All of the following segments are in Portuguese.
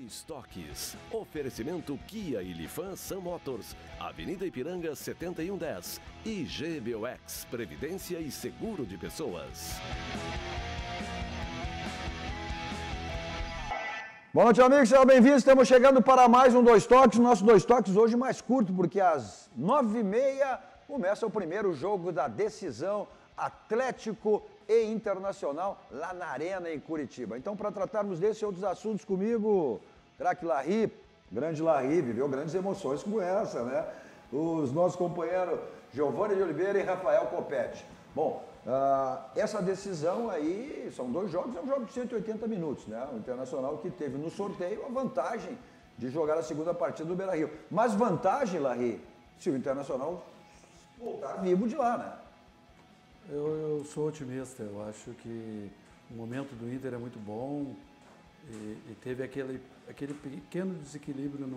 Estoques. Oferecimento Kia e Lifan Sam Motors. Avenida Ipiranga 7110. E GBOX, Previdência e Seguro de Pessoas. Boa noite, amigos, sejam bem-vindos. Estamos chegando para mais um Dois Toques. Nosso Dois Toques hoje mais curto, porque às 9h30 começa o primeiro jogo da decisão Atlético e Internacional lá na Arena em Curitiba. Então, para tratarmos desses e outros assuntos comigo, craque Larry, grande Larry, viveu grandes emoções como essa, né? Os nossos companheiros Giovanni de Oliveira e Rafael Copete. Bom, essa decisão aí, são dois jogos, é um jogo de 180 minutos, né? O Internacional que teve no sorteio a vantagem de jogar a segunda partida do Beira-Rio. Mas vantagem, Larry, se o Internacional voltar vivo de lá, né? Eu sou otimista, eu acho que o momento do Inter é muito bom e teve aquele pequeno desequilíbrio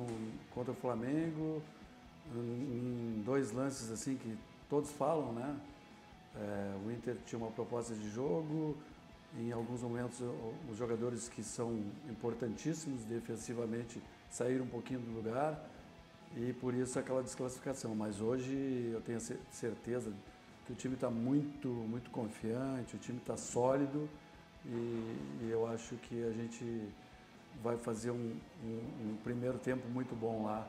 contra o Flamengo, em dois lances assim que todos falam, né? O Inter tinha uma proposta de jogo, em alguns momentos os jogadores que são importantíssimos defensivamente saíram um pouquinho do lugar e por isso aquela desclassificação, mas hoje eu tenho certeza que o time está muito confiante, o time está sólido e eu acho que a gente vai fazer um primeiro tempo muito bom lá,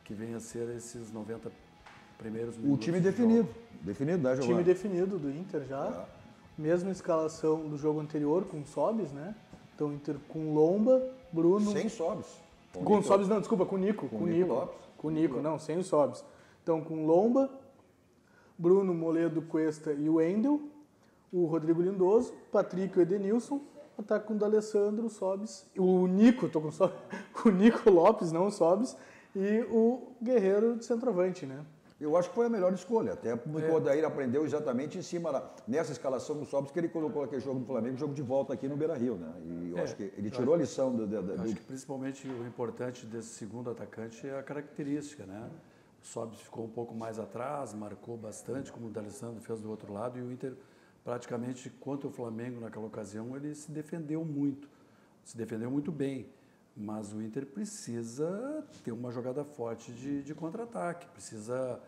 que venha a ser esses 90 primeiros minutos. O time definido, né, Giovanni? O time definido do Inter já, mesma escalação do jogo anterior com o Sobis, né? Então Inter com Lomba, Bruno... Sem Sobis. Com Sobis não, desculpa, com o Nico. Com o Nico Lopes. Com o Nico, não, sem o Sobis. Então com Lomba, Bruno, Moledo, Cuesta e o Wendel, o Rodrigo Lindoso, Patrick e o Edenilson, ataque com o D'Alessandro, o Sobis, o Nico, tô com o Nico Lopes, não o Sobis, e o Guerreiro de centroavante, né? Eu acho que foi a melhor escolha, até porque o Odair aprendeu exatamente em cima, nessa escalação do Sobis, que ele colocou aquele jogo do Flamengo, jogo de volta aqui no Beira-Rio, né? E eu acho que ele tirou a lição acho que principalmente o importante desse segundo atacante é a característica, né? O Sobis ficou um pouco mais atrás, marcou bastante, como o D'Alessandro fez do outro lado, e o Inter, praticamente, contra o Flamengo naquela ocasião, ele se defendeu muito bem. Mas o Inter precisa ter uma jogada forte de contra-ataque, precisa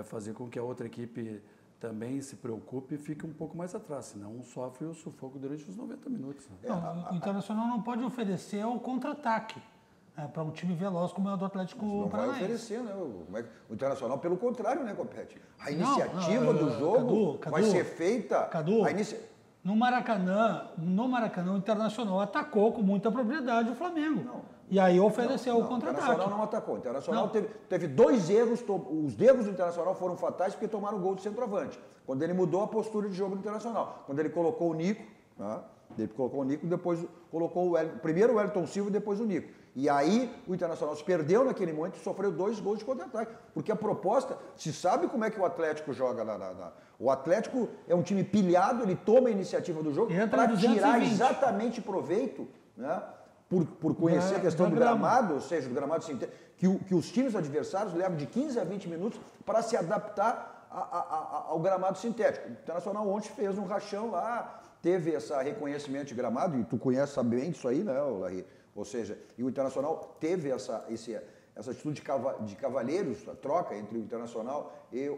fazer com que a outra equipe também se preocupe e fique um pouco mais atrás, senão sofre o sufoco durante os 90 minutos. Né? Não, o Internacional não pode oferecer o contra-ataque para um time veloz como é o do Atlético Paranaense. Não vai oferecer, né? O Internacional, pelo contrário, né, Copete? A iniciativa do jogo vai ser feita... No Maracanã, o Internacional atacou com muita propriedade o Flamengo. E aí ofereceu o contra-ataque. O Internacional não atacou. O Internacional teve dois erros. Os erros do Internacional foram fatais porque tomaram o gol do centroavante. Quando ele mudou a postura de jogo do Internacional. Quando ele colocou o Nico, né? Depois colocou primeiro o Wellington Silva e depois o Nico. E aí o Internacional se perdeu naquele momento e sofreu 2 gols de contra-ataque. Porque a proposta, se sabe como é que o Atlético joga O Atlético é um time pilhado, ele toma a iniciativa do jogo para tirar exatamente proveito, né? Por conhecer a questão do gramado, ou seja, do gramado sintético, que os times adversários levam de 15 a 20 minutos para se adaptar ao gramado sintético. O Internacional ontem fez um rachão lá, teve esse reconhecimento de gramado, e tu conhece bem disso aí, né, Larry? Ou seja, e o Internacional teve essa atitude de cavalheiros, a troca entre o Internacional e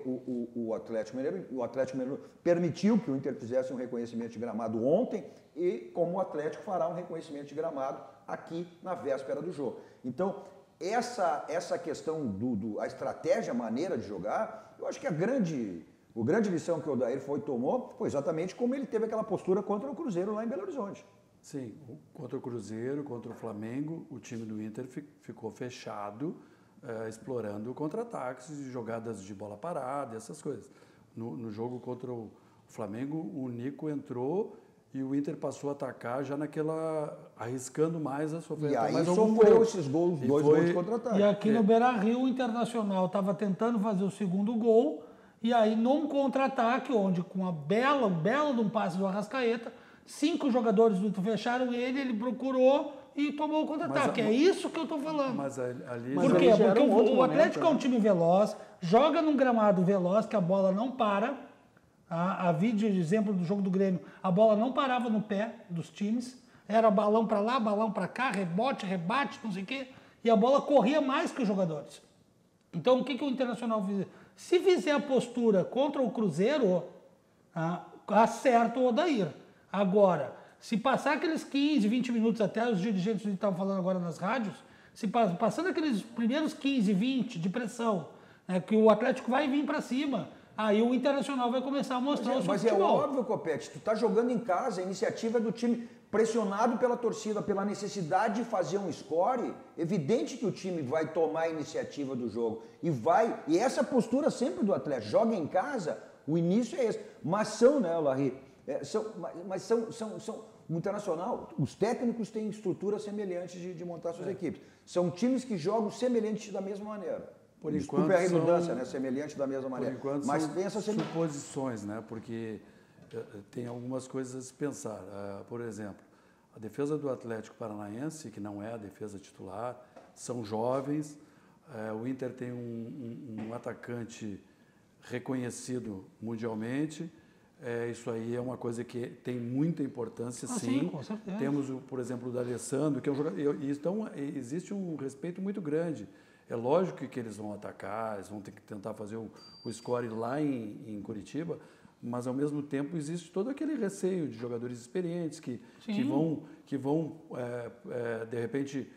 o Atlético Mineiro. O Atlético Mineiro permitiu que o Inter fizesse um reconhecimento de gramado ontem e como o Atlético fará um reconhecimento de gramado aqui na véspera do jogo. Então, essa questão a estratégia, a maneira de jogar, eu acho que a grande lição que o Odair tomou foi exatamente como ele teve aquela postura contra o Cruzeiro lá em Belo Horizonte. Sim, contra o Cruzeiro, contra o Flamengo, o time do Inter ficou fechado, explorando contra-ataques, jogadas de bola parada, essas coisas. No jogo contra o Flamengo, o Nico entrou e o Inter passou a atacar já arriscando mais a sofrer. E aí sofreu esses gols, dois gols de contra-ataque. E aqui no Beira-Rio, o Internacional estava tentando fazer o segundo gol, e aí num contra-ataque, onde com um belo de um passe do Arrascaeta, 5 jogadores do Inter fecharam ele procurou e tomou o contra-ataque. É isso que eu estou falando. Mas ali... Por quê? Porque o Atlético é um time veloz, joga num gramado veloz, que a bola não para. A vídeo de exemplo do jogo do Grêmio, a bola não parava no pé dos times. era balão para lá, balão para cá, rebote, rebate, não sei o quê, e a bola corria mais que os jogadores. Então, o que o Internacional fez? Se fizer a postura contra o Cruzeiro, acerta o Odair. Agora, se passar aqueles 15, 20 minutos, até os dirigentes estavam falando agora nas rádios, se passando aqueles primeiros 15, 20 de pressão, né, que o Atlético vai vir para cima, aí o Internacional vai começar a mostrar o seu futebol. Mas é óbvio, Copete, tu tá jogando em casa, a iniciativa é do time pressionado pela torcida, pela necessidade de fazer um score, evidente que o time vai tomar a iniciativa do jogo. E essa postura sempre do Atlético, joga em casa, o início é esse. Mas são, né, Larry, o Internacional, os técnicos têm estruturas semelhantes de montar suas equipes. São times que jogam semelhantes da mesma maneira. Por Desculpe enquanto, a redundância, né? Semelhante da mesma maneira. Por enquanto, mas são tem essa suposições, né? Porque tem algumas coisas a se pensar. Por exemplo, a defesa do Atlético Paranaense, que não é a defesa titular, são jovens. O Inter tem um atacante reconhecido mundialmente. Isso aí é uma coisa que tem muita importância, sim. Com certeza. Temos, por exemplo, o D'Alessandro, que é um jogador. Então, existe um respeito muito grande. É lógico que eles vão atacar, eles vão ter que tentar fazer o score lá em Curitiba, mas ao mesmo tempo existe todo aquele receio de jogadores experientes que vão de repente,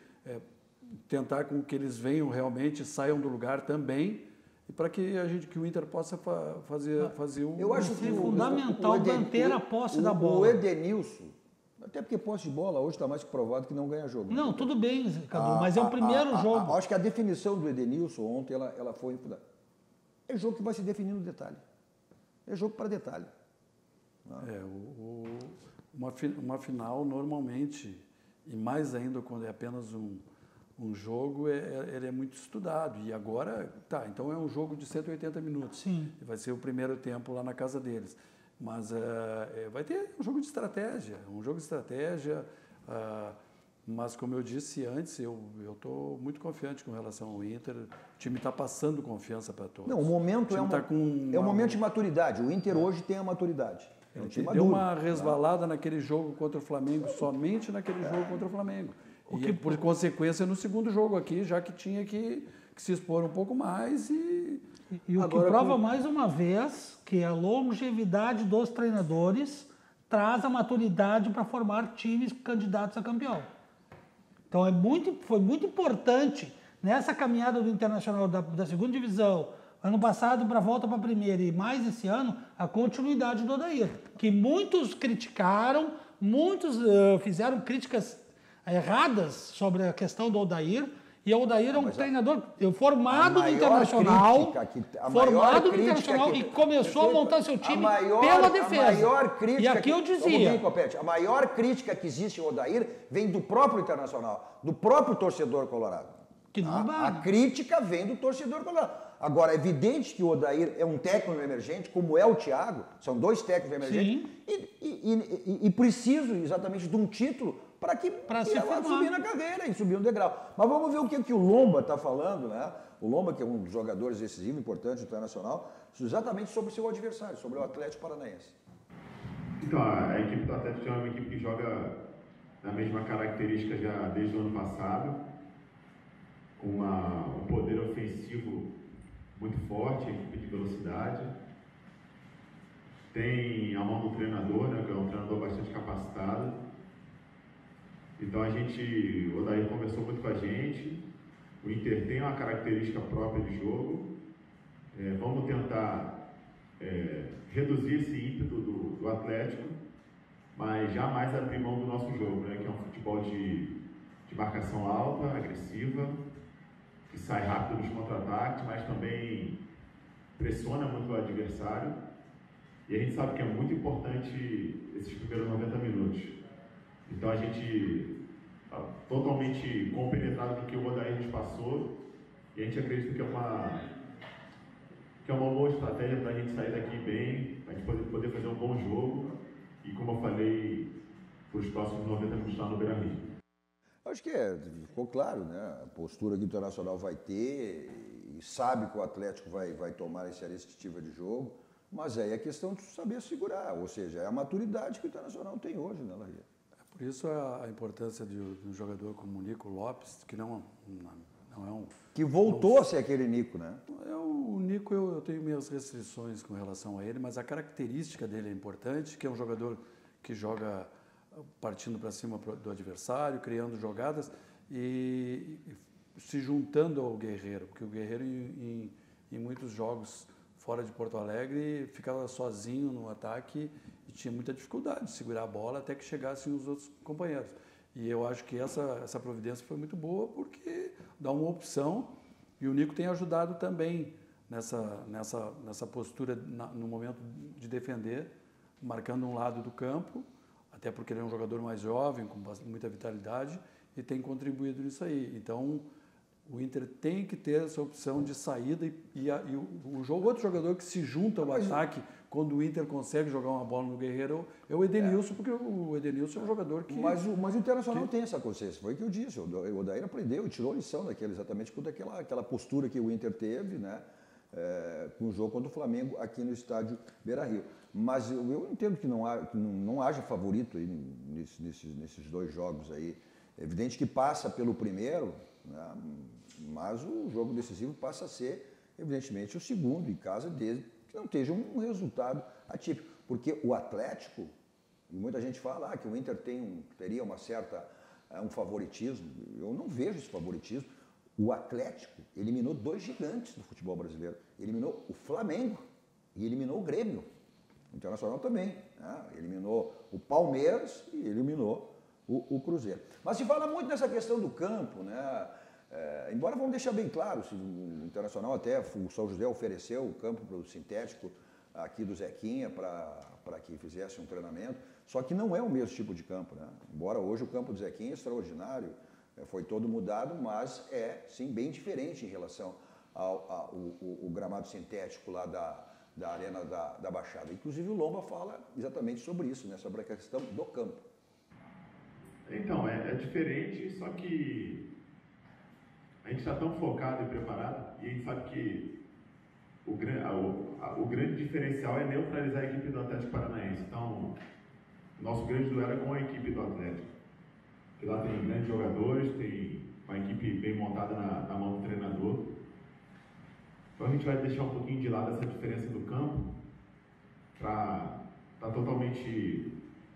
tentar com que eles venham realmente, saiam do lugar também, e para que o Inter possa fazer o... Eu acho que é fundamental manter a posse da bola. O Edenilson, até porque posse de bola hoje está mais que provado que não ganha jogo. Não, tudo bem, Cadu, mas é o primeiro jogo. Acho que a definição do Edenilson ontem, ela foi... É jogo que vai se definir no detalhe. É jogo para detalhe. Uma final, normalmente, e mais ainda quando é apenas um jogo, ele é muito estudado. E agora, então é um jogo de 180 minutos. Sim. Vai ser o primeiro tempo lá na casa deles. Mas vai ter um jogo de estratégia, mas como eu disse antes, eu estou muito confiante com relação ao Inter. O time está passando confiança para todos. Não, o momento é um momento de maturidade. O Inter hoje tem a maturidade. Deu uma resvalada naquele jogo contra o Flamengo, somente naquele jogo contra o Flamengo. Por consequência, no segundo jogo aqui, já que tinha que se expor um pouco mais E o que prova mais uma vez que a longevidade dos treinadores traz a maturidade para formar times candidatos a campeão. Então foi muito importante nessa caminhada do Internacional da segunda divisão, ano passado para a volta para a primeira e mais esse ano, a continuidade do Odair. Que muitos criticaram, muitos fizeram críticas erradas sobre a questão do Odair. E o Odair é um treinador formado no Internacional, e começou a montar seu time pela defesa. A maior crítica, e aqui eu dizia... a maior crítica que existe ao Odair vem do próprio Internacional, do próprio torcedor colorado. Que não dá. A crítica vem do torcedor colorado. Agora, é evidente que o Odair é um técnico emergente, como é o Thiago, são dois técnicos emergentes, e preciso exatamente de um título para subir na carreira e subir no degrau. Mas vamos ver o que o Lomba está falando, né? O Lomba, que é um dos jogadores decisivos, importantes do Internacional, exatamente sobre o seu adversário, sobre o Atlético Paranaense. Então, a equipe do Atlético é uma equipe que joga na mesma característica já desde o ano passado, com um poder ofensivo muito forte, equipe de velocidade. Tem a mão do treinador, né, que é um treinador bastante capacitado. Então o Odair conversou muito com a gente. O Inter tem uma característica própria de jogo. Vamos tentar reduzir esse ímpeto do Atlético, mas jamais abrir mão do nosso jogo, né, que é um futebol de marcação alta, agressiva, que sai rápido nos contra-ataques, mas também pressiona muito o adversário. E a gente sabe que é muito importante esses primeiros 90 minutos. Então a gente está totalmente compenetrado no que o Odair nos passou, e a gente acredita que é uma boa estratégia para a gente sair daqui bem, para a gente poder fazer um bom jogo e, como eu falei, para os próximos 90 minutos lá no Beira-Rio. Acho que ficou claro, né? A postura que o Internacional vai ter, e sabe que o Atlético vai tomar essa iniciativa de jogo, mas aí é questão de saber segurar, ou seja, é a maturidade que o Internacional tem hoje, né, Larry? Por Por isso a importância de um jogador como o Nico Lopes, que não é um... Que voltou a ser aquele Nico, né? O Nico, eu tenho minhas restrições com relação a ele, mas a característica dele é importante, que é um jogador que joga partindo para cima do adversário, criando jogadas e se juntando ao Guerreiro, porque o Guerreiro em muitos jogos fora de Porto Alegre ficava sozinho no ataque e tinha muita dificuldade de segurar a bola até que chegassem os outros companheiros. E eu acho que essa providência foi muito boa porque dá uma opção e o Nico tem ajudado também nessa postura no momento de defender, marcando um lado do campo, até porque ele é um jogador mais jovem, com muita vitalidade e tem contribuído nisso aí. Então, o Inter tem que ter essa opção de saída e outro jogador que se junta ao ataque quando o Inter consegue jogar uma bola no Guerreiro é o Edenilson, porque o Edenilson é um jogador que... Mas o Internacional tem essa consciência, foi o que eu disse, o Odair aprendeu, tirou lição daquele, exatamente por aquela postura que o Inter teve, né, com o jogo contra o Flamengo aqui no estádio Beira-Rio. Mas eu entendo que não haja favorito aí nesses dois jogos aí. É evidente que passa pelo primeiro, né, mas o jogo decisivo passa a ser, evidentemente, o segundo em casa, desde que não esteja um resultado atípico. Porque o Atlético, e muita gente fala que o Inter teria um favoritismo, eu não vejo esse favoritismo. O Atlético eliminou dois gigantes do futebol brasileiro. Eliminou o Flamengo e eliminou o Grêmio. O Internacional também, né? Eliminou o Palmeiras e eliminou o Cruzeiro. Mas se fala muito nessa questão do campo, né? Embora vamos deixar bem claro, se o Internacional até, o São José ofereceu o campo para o sintético aqui do Zequinha para que fizesse um treinamento, só que não é o mesmo tipo de campo, né? Embora hoje o campo do Zequinha é extraordinário, foi todo mudado, mas é sim bem diferente em relação ao gramado sintético lá da Arena da Baixada. Inclusive o Lomba fala exatamente sobre isso, né? Sobre a questão do campo. Então, é diferente, só que a gente está tão focado e preparado, e a gente sabe que o grande diferencial é neutralizar a equipe do Atlético Paranaense. Então, nosso grande duelo é com a equipe do Atlético. Porque lá tem grandes jogadores, tem uma equipe bem montada na mão do treinador. Então a gente vai deixar um pouquinho de lado essa diferença do campo para estar totalmente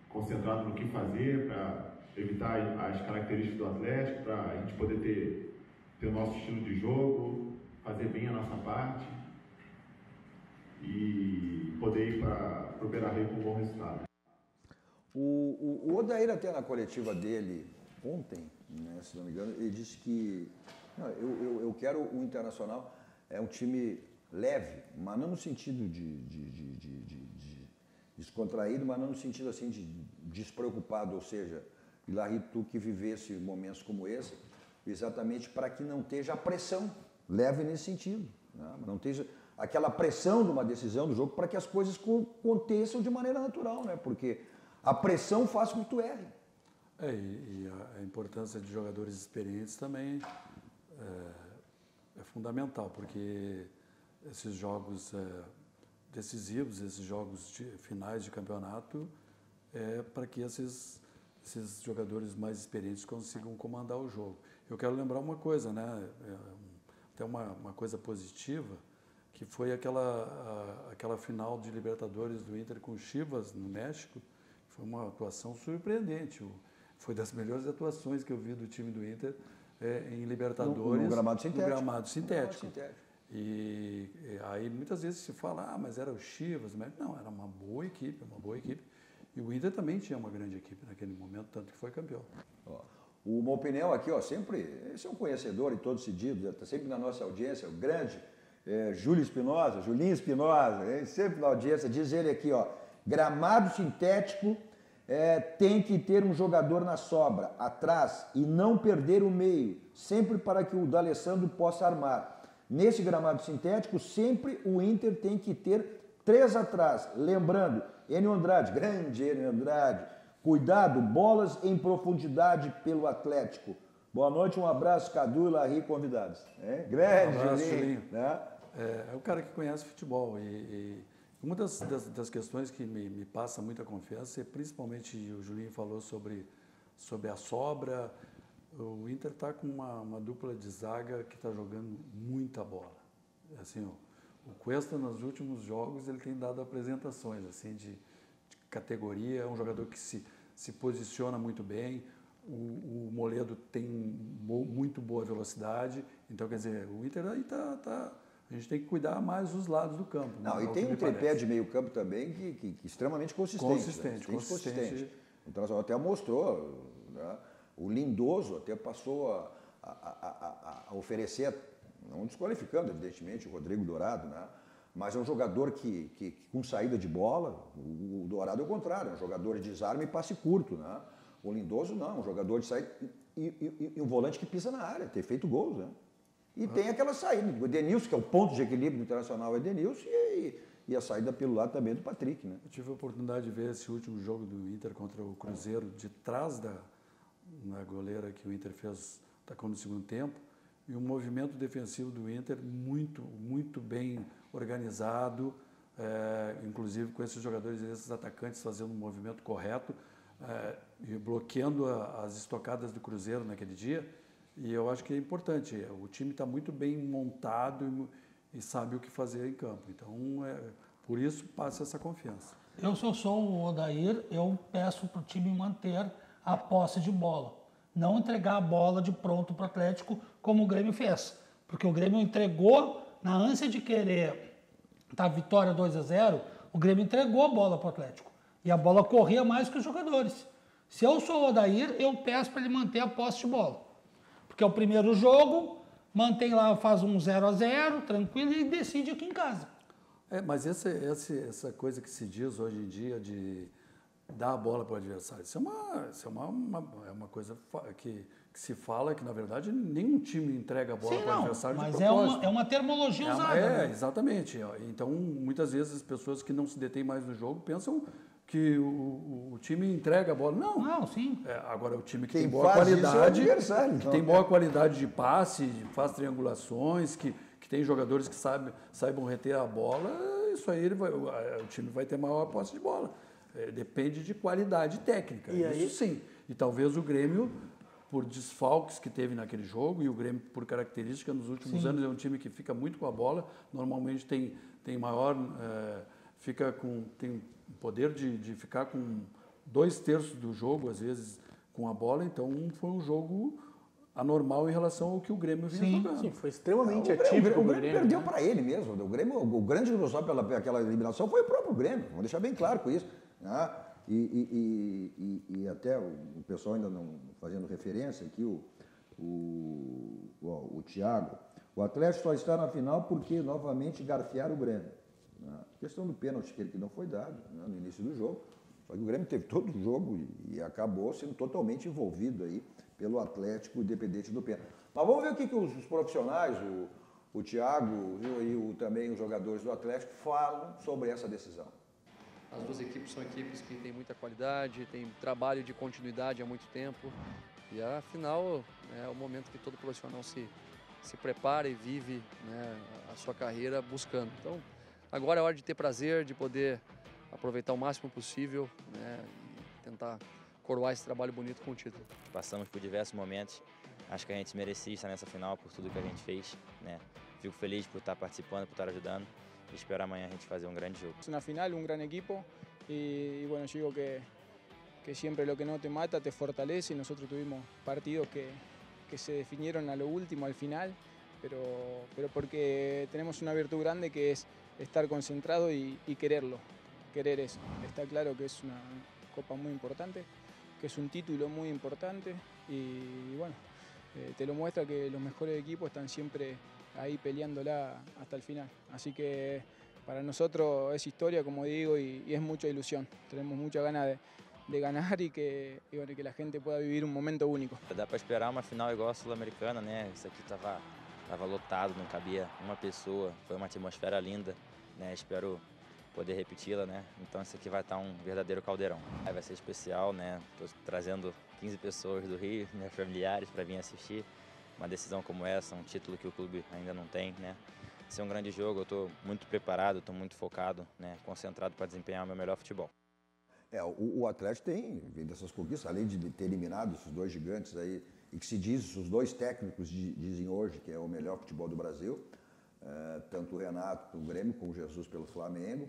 concentrado no que fazer, para evitar as características do Atlético, para a gente poder ter o nosso estilo de jogo, fazer bem a nossa parte e poder ir para o Beira-Rio com um bom resultado. O Odair até na coletiva dele ontem, né, se não me engano, ele disse que eu quero o Internacional, é um time leve, mas não no sentido de descontraído, mas não no sentido assim de despreocupado, ou seja, Hilary, tu que vivesse momentos como esse, exatamente para que não esteja a pressão, leve nesse sentido, né? Não esteja aquela pressão de uma decisão do jogo para que as coisas aconteçam de maneira natural, né? Porque a pressão faz com que tu erre. E a importância de jogadores experientes também é fundamental, porque esses jogos decisivos, esses jogos finais de campeonato, é para que esses jogadores mais experientes consigam comandar o jogo. Eu quero lembrar uma coisa, né? Até uma coisa positiva, que foi aquela final de Libertadores do Inter com o Chivas, no México. Foi uma atuação surpreendente. Foi das melhores atuações que eu vi do time do Inter em Libertadores. No gramado sintético. No gramado sintético. E aí muitas vezes se fala, mas era o Chivas. Mas não, era uma boa equipe. E o Inter também tinha uma grande equipe naquele momento, tanto que foi campeão. Uma opinião aqui, sempre, esse é um conhecedor em todos os sentidos, está sempre na nossa audiência, o grande Julinho Espinosa, sempre na audiência, diz ele aqui, gramado sintético tem que ter um jogador na sobra, atrás, e não perder o meio, sempre para que o D'Alessandro possa armar. Nesse gramado sintético, sempre o Inter tem que ter 3 atrás, lembrando, Enio Andrade, grande Enio Andrade, cuidado, bolas em profundidade pelo Atlético. Boa noite, um abraço, Cadu e Larry, convidados. Grande, Julinho. Né? É o cara que conhece futebol e uma das questões que me passa muita confiança é principalmente, o Julinho falou sobre sobre a sobra. O Inter está com uma dupla de zaga que está jogando muita bola. Assim, o Cuesta, nos últimos jogos, ele tem dado apresentações assim, de categoria, é um jogador que se posiciona muito bem. O Moledo tem muito boa velocidade, então, quer dizer, o Inter aí a gente tem que cuidar mais dos lados do campo. Não, e tem um tripé de meio campo também que extremamente consistente. Consistente. O Internacional até mostrou, né? O Lindoso até passou a oferecer, não desqualificando, evidentemente, o Rodrigo Dourado, né? Mas é um jogador que com saída de bola, o Dourado é o contrário, é um jogador de desarme e passe curto, né? O Lindoso não, é um jogador de saída e um volante que pisa na área, ter feito gols, né? E tem aquela saída, o Edenilson, que é o ponto de equilíbrio do Internacional, é Edenilson, e a saída pelo lado também do Patrick, né? Eu tive a oportunidade de ver esse último jogo do Inter contra o Cruzeiro, de trás na goleira que o Inter fez, atacou no segundo tempo, e um movimento defensivo do Inter muito, muito bem organizado, inclusive com esses jogadores, esses atacantes fazendo um movimento correto, e bloqueando as estocadas do Cruzeiro naquele dia. E eu acho que é importante, o time está muito bem montado e sabe o que fazer em campo. Então, por isso, passa essa confiança. Se eu sou o Odair, eu peço para o time manter a posse de bola. Não entregar a bola de pronto para o Atlético, como o Grêmio fez. Porque o Grêmio entregou, na ânsia de querer a vitória 2-0, o Grêmio entregou a bola para o Atlético. E a bola corria mais que os jogadores. Se eu sou o Odair, eu peço para ele manter a posse de bola. Porque é o primeiro jogo, mantém lá, faz um 0-0, tranquilo, e decide aqui em casa. Mas essa coisa que se diz hoje em dia de dar a bola para o adversário, isso é uma coisa que se fala que, na verdade, nenhum time entrega a bola para o adversário de propósito. Mas é uma terminologia usada. Né? Exatamente. Então, muitas vezes, as pessoas que não se detêm mais no jogo pensam que o time entrega a bola. Não, sim. Agora, o time que tem boa qualidade, então, tem boa qualidade de passe, faz triangulações, que tem jogadores que saibam reter a bola, isso aí o time vai ter maior posse de bola. Depende de qualidade técnica, isso sim. E talvez o Grêmio, por desfalques que teve naquele jogo, e o Grêmio, por característica, nos últimos anos é um time que fica muito com a bola, normalmente tem maior... tem o poder de ficar com 2/3 do jogo, às vezes, com a bola. Então, foi um jogo anormal em relação ao que o Grêmio vinha jogando. Sim, foi extremamente atípico. O Grêmio perdeu para ele mesmo. O grande responsável pelaquela eliminação foi o próprio Grêmio. Vamos deixar bem claro com isso. Né? E até o pessoal ainda não fazendo referência aqui, o Thiago. O Atlético só está na final porque novamente garfiaram o Grêmio. A questão do pênalti que não foi dado, né, no início do jogo, só que o Grêmio teve todo o jogo e acabou sendo totalmente envolvido aí pelo Atlético, independente do pênalti. Mas vamos ver o que os profissionais, o Thiago e também os jogadores do Atlético falam sobre essa decisão. As duas equipes são equipes que têm muita qualidade, têm trabalho de continuidade há muito tempo. E afinal é o momento que todo profissional se prepara e vive, né, a sua carreira buscando. Então, agora é hora de ter prazer, de poder aproveitar o máximo possível, né, e tentar coroar esse trabalho bonito com o título. Passamos por diversos momentos, acho que a gente merecia estar nessa final por tudo que a gente fez, né? Fico feliz por estar participando, por estar ajudando e espero amanhã a gente fazer um grande jogo. Es una final, un gran equipo y bueno, yo digo que siempre lo que no te mata te fortalece y nosotros tuvimos partidos que se definieron a lo último, al final, pero porque tenemos una virtud grande que es estar concentrado y quererlo, querer eso. Está claro que es una copa muy importante, que es un título muy importante y bueno, te lo muestra que los mejores equipos están siempre ahí peleándola hasta el final. Así que para nosotros es historia, como digo, y es mucha ilusión. Tenemos mucha ganas de ganar y que la gente pueda vivir un momento único. Dá para esperar uma final igual a Sul-Americana, né? Isso aqui tava lotado, não cabia uma pessoa, foi uma atmosfera linda, né? Espero poder repeti-la, né? Então isso aqui vai estar um verdadeiro caldeirão. Vai ser especial, né? Estou trazendo 15 pessoas do Rio, né, familiares, para vir assistir uma decisão como essa, um título que o clube ainda não tem, né? Vai ser um grande jogo, eu estou muito preparado, estou muito focado, né? Concentrado para desempenhar o meu melhor futebol. O Atlético vem dessas conquistas, além de ter eliminado esses dois gigantes aí, e que se diz, os dois técnicos dizem hoje que é o melhor futebol do Brasil, tanto o Renato pelo Grêmio, como o Jesus pelo Flamengo.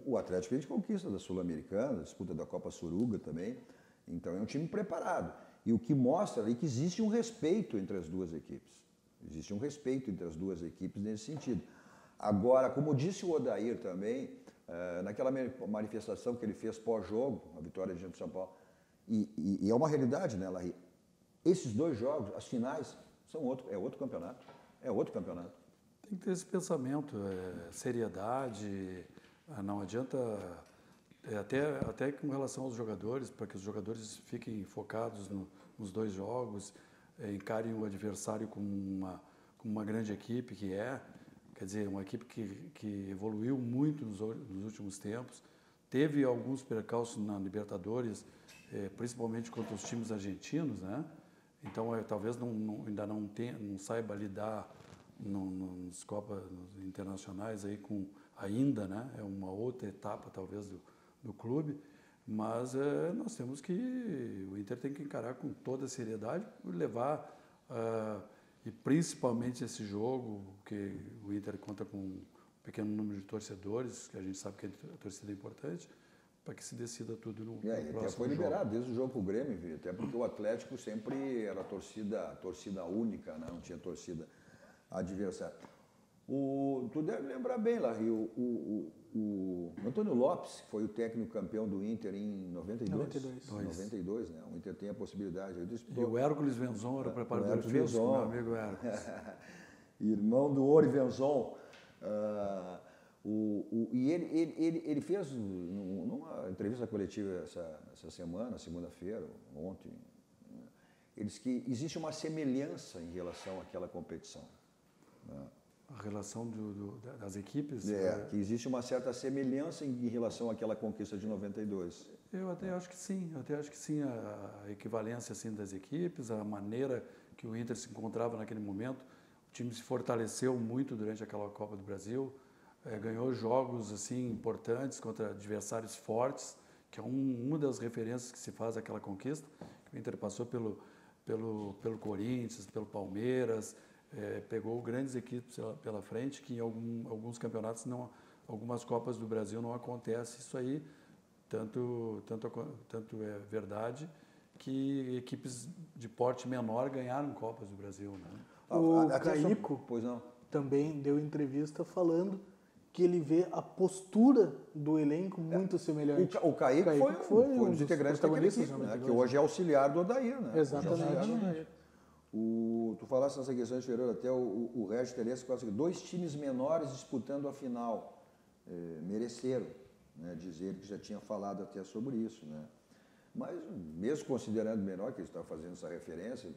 O Atlético vem de conquista da Sul-Americana, disputa da Copa Suruga também, então é um time preparado. E o que mostra aí que existe um respeito entre as duas equipes. Existe um respeito entre as duas equipes nesse sentido. Agora, como disse o Odair também, naquela manifestação que ele fez pós-jogo, a vitória diante do São Paulo, e é uma realidade, né, Larry? Esses dois jogos, as finais, é outro campeonato. É outro campeonato. Tem que ter esse pensamento, seriedade, não adianta, até com relação aos jogadores, para que os jogadores fiquem focados nos dois jogos, encarem o adversário como uma grande equipe que quer dizer, uma equipe que evoluiu muito nos últimos tempos, teve alguns percalços na Libertadores, principalmente contra os times argentinos, né? Então, talvez ainda não saiba lidar nas Copas internacionais aí ainda, né? É uma outra etapa, talvez, do clube, mas nós temos o Inter tem que encarar com toda a seriedade, levar, e principalmente esse jogo, que o Inter conta com um pequeno número de torcedores, que a gente sabe que a torcida é importante, para que se decida tudo no próximo até foi jogo. liberado desde o jogo com o Grêmio, até porque o Atlético sempre era torcida única, né? Não tinha torcida adversária. Tu deve lembrar bem, Larry, o Antônio Lopes, que foi o técnico campeão do Inter em 92, né? O Inter tem a possibilidade. E o Hércules Venzon era o preparador físico, meu amigo Hércules. Irmão do Ori Venzon. E ele fez, numa entrevista coletiva essa semana, segunda-feira, ontem, ele disse que existe uma semelhança em relação àquela competição. Né? A relação das equipes? Que existe uma certa semelhança em relação àquela conquista de 92. Eu até acho que sim, a equivalência assim, das equipes, a maneira que o Inter se encontrava naquele momento, o time se fortaleceu muito durante aquela Copa do Brasil, ganhou jogos assim importantes contra adversários fortes, que é uma das referências que se faz àquela conquista. O Inter passou pelo Corinthians, pelo Palmeiras, pegou grandes equipes pela frente, que em alguns campeonatos, algumas Copas do Brasil não acontece isso aí. Tanto é verdade que equipes de porte menor ganharam Copas do Brasil. Né? O Caico também deu entrevista falando que ele vê a postura do elenco muito semelhante. O Caico foi um dos integrantes daquela equipe, né? Que hoje é auxiliar do Odair. Né? Exatamente. Tu falaste nessa questão inferior, até o Regis Teresa, dois times menores disputando a final. Mereceram, né? Dizer que já tinha falado até sobre isso. Né? Mas, mesmo considerando menor, que ele está fazendo essa referência,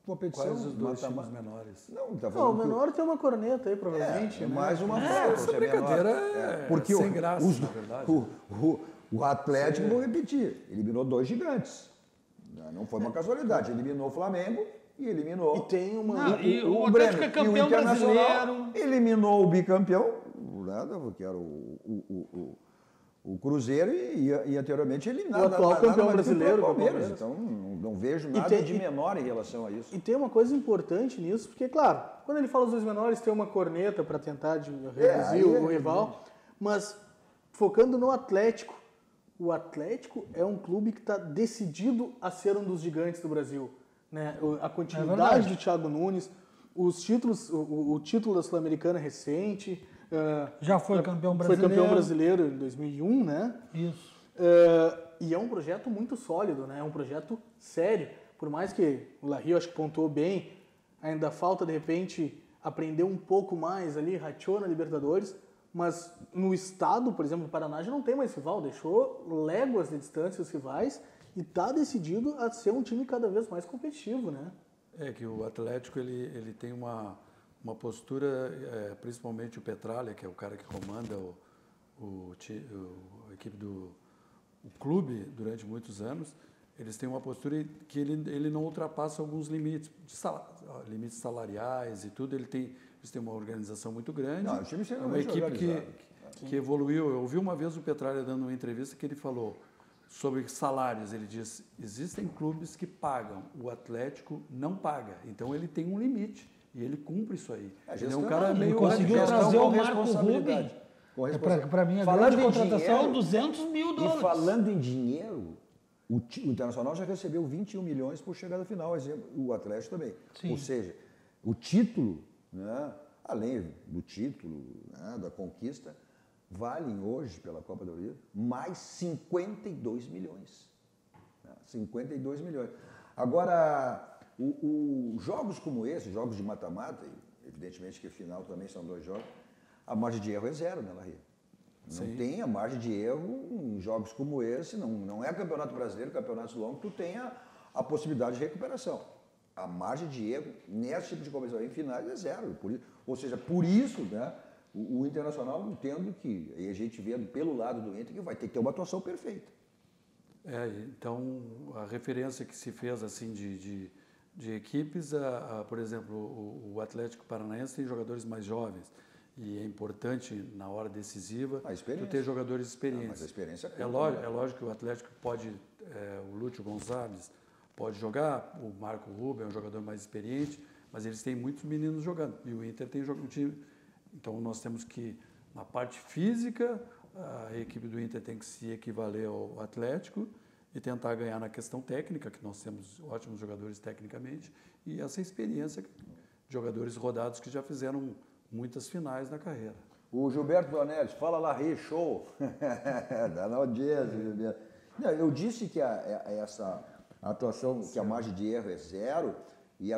competição... Quais os dois times menores? O menor tem uma corneta aí, provavelmente. Né? Mais uma foto. Essa brincadeira porque sem graça, na verdade. O Atlético, vou repetir, eliminou dois gigantes. Não foi uma casualidade. Eliminou o Flamengo e eliminou... E tem uma... o Atlético é campeão brasileiro. Eliminou o bicampeão, que era o Cruzeiro, e anteriormente eliminado. O atual campeão brasileiro, o Palmeiras. Então, não vejo nada de menor em relação a isso. E tem uma coisa importante nisso, porque, claro, quando ele fala os dois menores, tem uma corneta para tentar reduzir o rival, mas focando no Atlético, o Atlético é um clube que está decidido a ser um dos gigantes do Brasil. Né? A continuidade do Thiago Nunes, os títulos, o título da Sul-Americana recente... já foi campeão brasileiro. Foi campeão brasileiro em 2001, né? Isso. E é um projeto muito sólido, né? É um projeto sério. Por mais que o Larry, acho que pontuou bem, ainda falta, de repente, aprender um pouco mais ali, rachou na Libertadores, mas no estado, por exemplo, o Paraná já não tem mais rival, deixou léguas de distância os rivais e está decidido a ser um time cada vez mais competitivo, né? Que o Atlético ele tem uma postura, principalmente o Petralha, que é o cara que comanda a equipe do clube durante muitos anos, eles têm uma postura que ele não ultrapassa alguns limites, limites salariais e tudo. Eles têm uma organização muito grande. O time é uma equipe que evoluiu. Eu ouvi uma vez o Petralha dando uma entrevista que ele falou: Sobre salários, ele diz, existem clubes que pagam, o Atlético não paga. Então ele tem um limite e ele cumpre isso aí. Ele é um cara meio... conseguiu gestão trazer com o Marco responsabilidade. Rubem. Com responsabilidade. Para mim, a Falando grande em contratação, dinheiro, 200 mil dólares. E falando em dinheiro, o Internacional já recebeu 21 milhões por chegada final, exemplo, o Atlético também. Sim. Ou seja, o título, né, além do título, né, da conquista, valem hoje, pela Copa do Rio, mais 52 milhões. 52 milhões. Agora, jogos como esse, jogos de mata-mata, evidentemente que final também são 2 jogos, a margem de erro é 0, né, Larry? Não tem a margem de erro em jogos como esse, não é campeonato brasileiro, campeonatos longos, tu tem a possibilidade de recuperação. A margem de erro nesse tipo de competição em finais é 0. Ou seja, por isso, né, o Internacional, entendo que, aí a gente vê pelo lado do Inter, que vai ter que ter uma atuação perfeita. Então, a referência que se fez assim de equipes, por exemplo, o Atlético Paranaense tem jogadores mais jovens. E é importante, na hora decisiva, tu ter jogadores experientes. Mas a experiência é lógico que o Atlético pode, o Lúcio Gonçalves pode jogar, o Marco Rubem é um jogador mais experiente, mas eles têm muitos meninos jogando. E o Inter tem um time. Então nós temos que, na parte física, a equipe do Inter tem que se equivaler ao Atlético e tentar ganhar na questão técnica, que nós temos ótimos jogadores tecnicamente, e essa experiência de jogadores rodados que já fizeram muitas finais na carreira. O Gilberto Donelli, fala lá, show. Dá na audiência, Gilberto. Não, eu disse que essa atuação, que a margem de erro é 0 e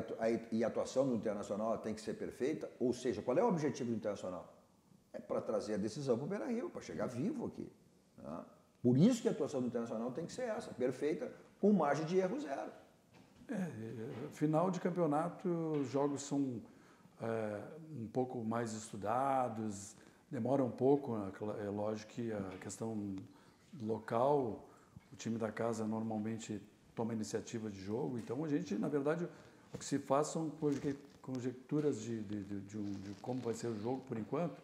a atuação do Internacional tem que ser perfeita. Ou seja, qual é o objetivo do Internacional? É para trazer a decisão para o Beira-Rio, para chegar vivo aqui. Tá? Por isso que a atuação do Internacional tem que ser essa, perfeita, com margem de erro 0. Final de campeonato, os jogos são um pouco mais estudados, demora um pouco, é lógico que a questão local, o time da casa normalmente toma a iniciativa de jogo, então a gente, na verdade, o que se faz são conjecturas de como vai ser o jogo por enquanto.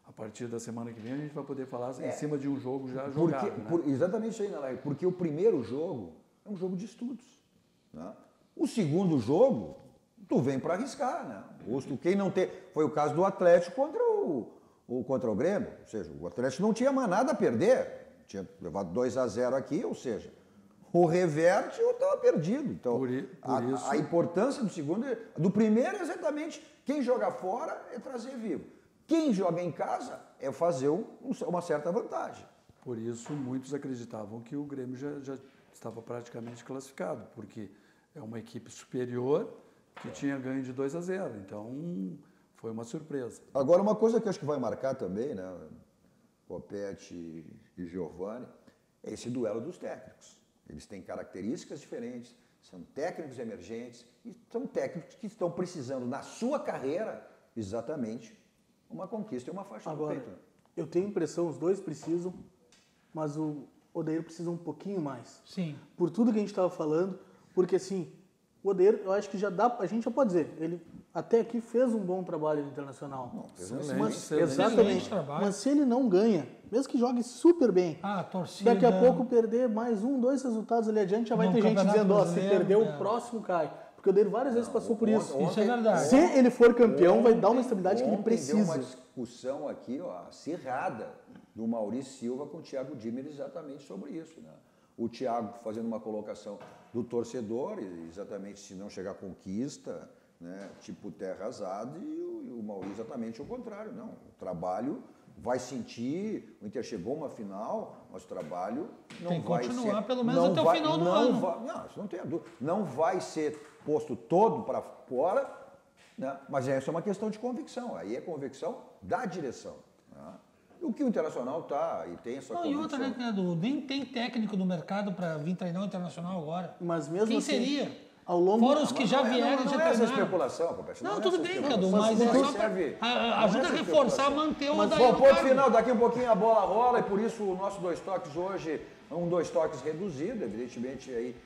A partir da semana que vem a gente vai poder falar em cima de um jogo já jogado. Exatamente isso aí, né, porque o primeiro jogo é um jogo de estudos. Né? O segundo jogo, tu vem para arriscar, né? Quem não tem, foi o caso do Atlético contra o Grêmio, ou seja, o Atlético não tinha mais nada a perder, tinha levado 2-0 aqui, ou seja, ou reverte ou estava perdido. Então, a importância do segundo, do primeiro é exatamente quem joga fora é trazer vivo. Quem joga em casa é fazer uma certa vantagem. Por isso, muitos acreditavam que o Grêmio já estava praticamente classificado, porque é uma equipe superior que tinha ganho de 2-0. Então, foi uma surpresa. Agora, uma coisa que eu acho que vai marcar também, né, Copete e Giovani, é esse duelo dos técnicos. Eles têm características diferentes, são técnicos emergentes e são técnicos que estão precisando, na sua carreira, exatamente, uma conquista e uma faixa do peito. Eu tenho a impressão, os dois precisam, mas o Odair precisa um pouquinho mais. Sim. Por tudo que a gente estava falando, porque assim, o Odair, eu acho que a gente já pode dizer, ele até aqui fez um bom trabalho no Internacional. Exatamente. Mas se ele não ganha, mesmo que jogue super bem, a torcida, daqui a pouco perder mais 1, 2 resultados ali adiante, já vai ter gente dizendo, se perder o próximo cai. Porque o Odair várias vezes passou por isso. Isso é verdade. Se ele for campeão, vai dar uma estabilidade que ele precisa. Deu uma discussão aqui, acirrada, do Maurício Silva com o Thiago Dimmer exatamente sobre isso. Né? O Thiago fazendo uma colocação do torcedor, exatamente se não chegar à conquista, né, tipo terra arrasada, e o Maurício exatamente o contrário. Não, o trabalho vai sentir, o Inter chegou a uma final, mas o trabalho não tem que vai continuar ser, pelo menos até o final do ano. Não, isso não tem dúvida. Não vai ser posto todo para fora, né, mas essa é uma questão de convicção. Aí é convicção da direção. Né? O que o Internacional está e tem essa convicção. E outra, né, Edu? Nem tem técnico no mercado para vir treinar o Internacional agora. Mas mesmo quem assim, seria? Ao longo... Fora os que já vieram e já treinaram. Não é essa especulação, Copete. Não, tudo bem, Cadu, mas é só para ajuda a reforçar, manter o Odair. Bom, ponto final, daqui um pouquinho a bola rola e por isso o nosso 2 toques hoje é um 2 toques reduzido, evidentemente aí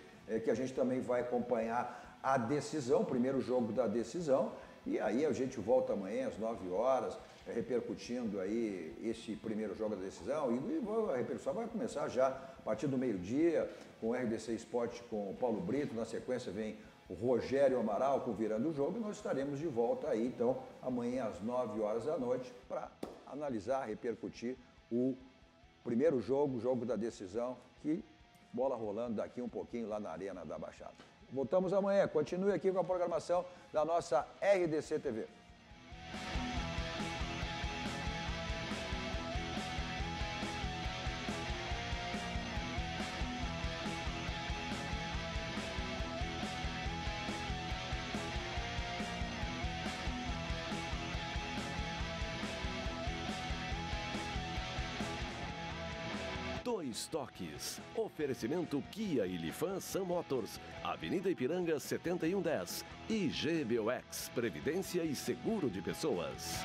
que a gente também vai acompanhar a decisão, o primeiro jogo da decisão, e aí a gente volta amanhã às 9 horas, repercutindo aí esse primeiro jogo da decisão, e a repercussão vai começar já A partir do meio-dia, com o RDC Esporte, com o Paulo Brito, na sequência vem o Rogério Amaral com Virando o Jogo, e nós estaremos de volta aí, então, amanhã às 9 horas da noite, para analisar, repercutir o primeiro jogo, o jogo da decisão, que bola rolando daqui um pouquinho lá na Arena da Baixada. Voltamos amanhã, continue aqui com a programação da nossa RDC TV. Dois Toques. Oferecimento Kia e Lifan Sam Motors. Avenida Ipiranga 7110. E GBOX. Previdência e Seguro de Pessoas.